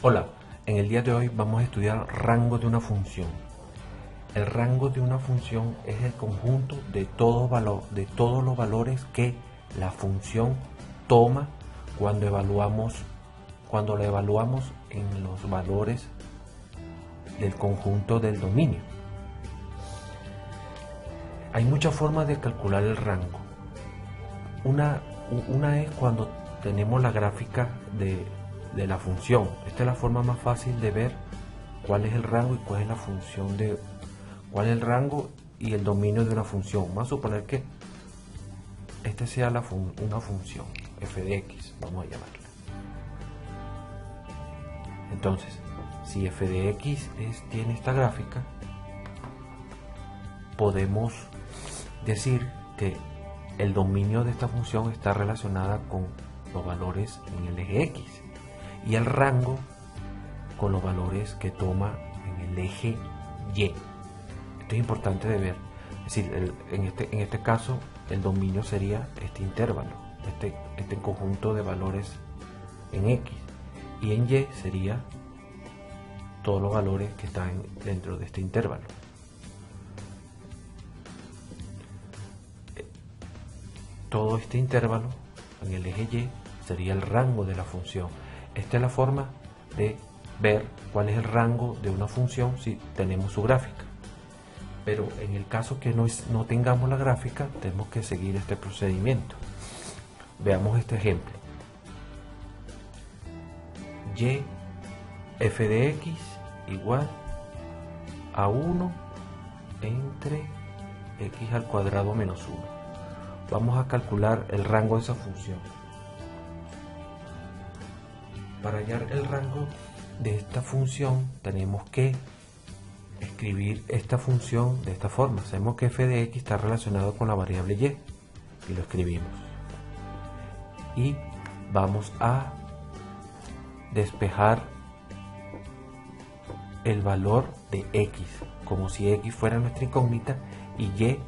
Hola, en el día de hoy vamos a estudiar rango de una función. El rango de una función es el conjunto de todos los valores que la función toma cuando la evaluamos en los valores del conjunto del dominio. Hay muchas formas de calcular el rango. Una es cuando tenemos la gráfica de la función. Esta es la forma más fácil de ver cuál es el rango y cuál es la función cuál es el rango y el dominio de una función. Vamos a suponer que esta sea una función f de x, vamos a llamarla. Entonces, si f de x tiene esta gráfica, podemos decir que el dominio de esta función está relacionada con los valores en el eje x y el rango con los valores que toma en el eje y. Esto es importante de ver. Es decir, en este caso el dominio sería este intervalo, este conjunto de valores en x, y en y sería todos los valores que están dentro de este intervalo. Todo este intervalo en el eje y sería el rango de la función. Esta es la forma de ver cuál es el rango de una función si tenemos su gráfica. Pero en el caso que no tengamos la gráfica, tenemos que seguir este procedimiento. Veamos este ejemplo. Y f de x igual a 1 entre x al cuadrado menos 1. Vamos a calcular el rango de esa función. Para hallar el rango de esta función tenemos que escribir esta función de esta forma. Sabemos que f de x está relacionado con la variable y lo escribimos. Y vamos a despejar el valor de x, como si x fuera nuestra incógnita y y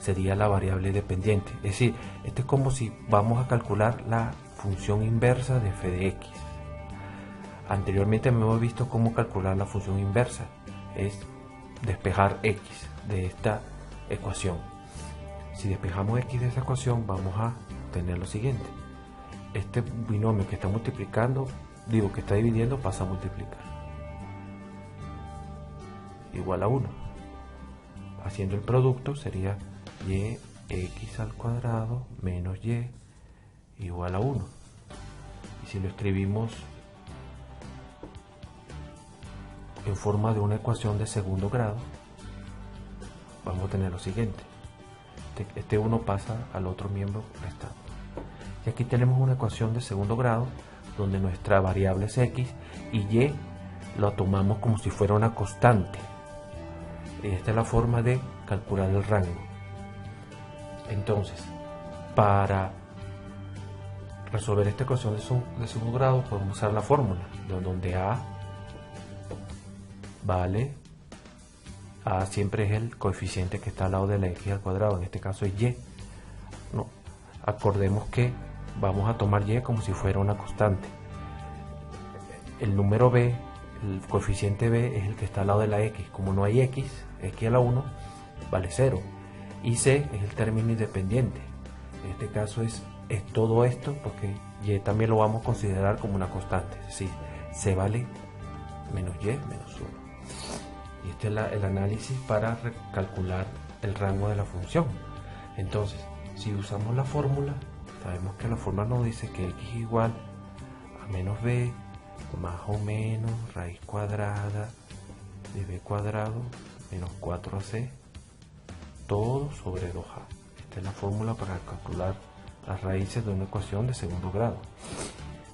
sería la variable dependiente. Es decir, esto es como si vamos a calcular la función inversa de f de x. Anteriormente hemos visto cómo calcular la función inversa. Es despejar x de esta ecuación. Si despejamos x de esta ecuación, vamos a tener lo siguiente. Este binomio que está multiplicando, que está dividiendo, pasa a multiplicar. Igual a 1. Haciendo el producto sería y x al cuadrado menos y igual a 1. Y si lo escribimos en forma de una ecuación de segundo grado, vamos a tener lo siguiente. Este 1 pasa al otro miembro restante. Y aquí tenemos una ecuación de segundo grado donde nuestra variable es x y y lo tomamos como si fuera una constante. Esta es la forma de calcular el rango. Entonces, para resolver esta ecuación de segundo grado podemos usar la fórmula donde a vale, a siempre es el coeficiente que está al lado de la x al cuadrado, en este caso es y. No, acordemos que vamos a tomar y como si fuera una constante. El número b, el coeficiente b es el que está al lado de la x. Como no hay x a la 1 vale 0, y c es el término independiente. En este caso es todo esto, porque y también lo vamos a considerar como una constante, es decir, c vale menos y menos 1. Y este es el análisis para calcular el rango de la función. Entonces, si usamos la fórmula, sabemos que la fórmula nos dice que x es igual a menos b más o menos raíz cuadrada de b cuadrado menos 4ac todo sobre 2a. Esta es la fórmula para calcular las raíces de una ecuación de segundo grado.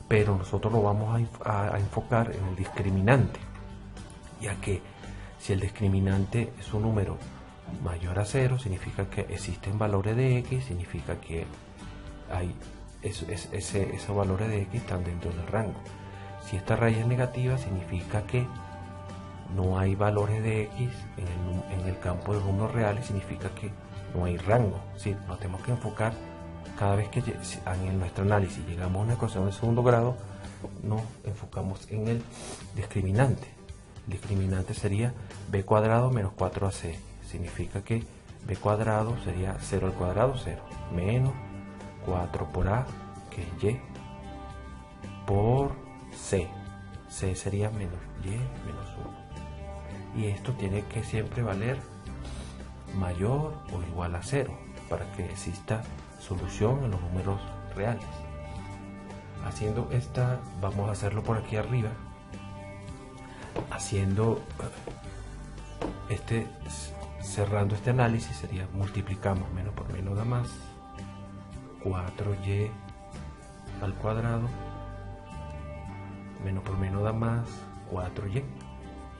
Pero nosotros lo vamos a enfocar en el discriminante, ya que si el discriminante es un número mayor a 0, significa que existen valores de x, significa que esos valores de x están dentro del rango. Si esta raíz es negativa, significa que no hay valores de x en el campo de números reales, significa que no hay rango. Sí, nos tenemos que enfocar cada vez que en nuestro análisis llegamos a una ecuación de segundo grado, nos enfocamos en el discriminante. El discriminante sería b cuadrado menos 4ac. Significa que b cuadrado sería 0 al cuadrado, 0, menos 4 por a, que es y, por c. C sería menos y menos 1. Y esto tiene que siempre valer mayor o igual a 0 para que exista solución en los números reales. Haciendo esta, vamos a hacerlo por aquí arriba, haciendo cerrando este análisis sería multiplicamos menos por menos da más 4y al cuadrado, menos por menos da más 4y,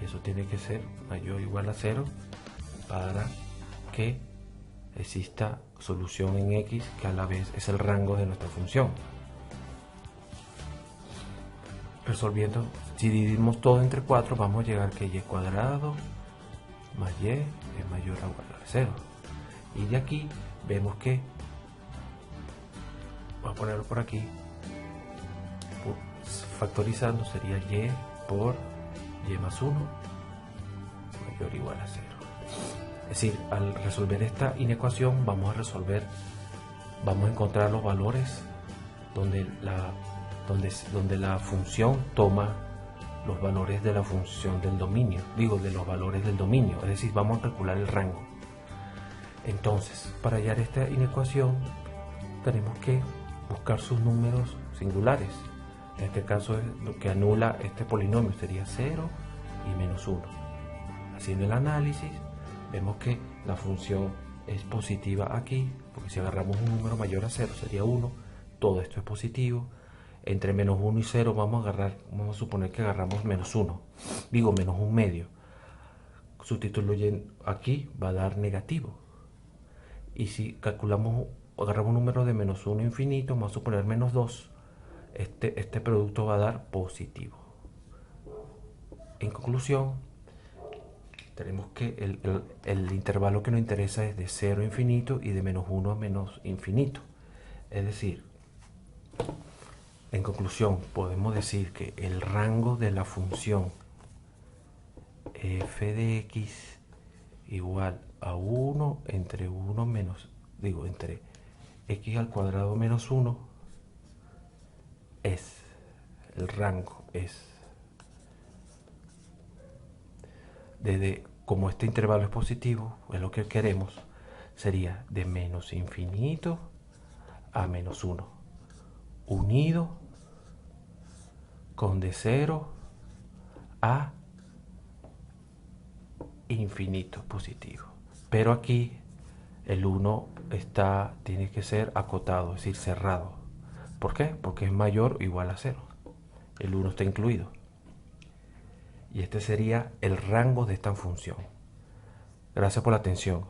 y eso tiene que ser mayor o igual a 0 para que exista solución en x, que a la vez es el rango de nuestra función. Resolviendo, si dividimos todo entre 4, vamos a llegar que y cuadrado más y es mayor o igual a 0. Y de aquí vemos que, voy a ponerlo por aquí, factorizando sería y por y más 1 mayor o igual a 0. Es decir, al resolver esta inecuación vamos a encontrar los valores donde la función toma los valores de la función del dominio, de los valores del dominio, es decir, vamos a calcular el rango. Entonces, para hallar esta inecuación tenemos que buscar sus números singulares. En este caso es lo que anula este polinomio, sería 0 y menos 1. Haciendo el análisis vemos que la función es positiva aquí, porque si agarramos un número mayor a 0 sería 1, todo esto es positivo. Entre menos 1 y 0 vamos a suponer que agarramos menos 1, menos un medio. Sustituyendo aquí va a dar negativo. Y si agarramos un número de menos 1 infinito, vamos a suponer menos 2, este producto va a dar positivo. En conclusión, tenemos que el intervalo que nos interesa es de 0 a infinito y de menos 1 a menos infinito. Es decir, en conclusión, podemos decir que el rango de la función f de x igual a 1 entre 1 menos, entre x al cuadrado menos 1 el rango es como este intervalo es positivo, es lo que queremos, sería de menos infinito a menos 1, unido con de 0 a infinito positivo. Pero aquí el 1 tiene que ser acotado, es decir, cerrado. ¿Por qué? Porque es mayor o igual a 0. El 1 está incluido. Y este sería el rango de esta función. Gracias por la atención.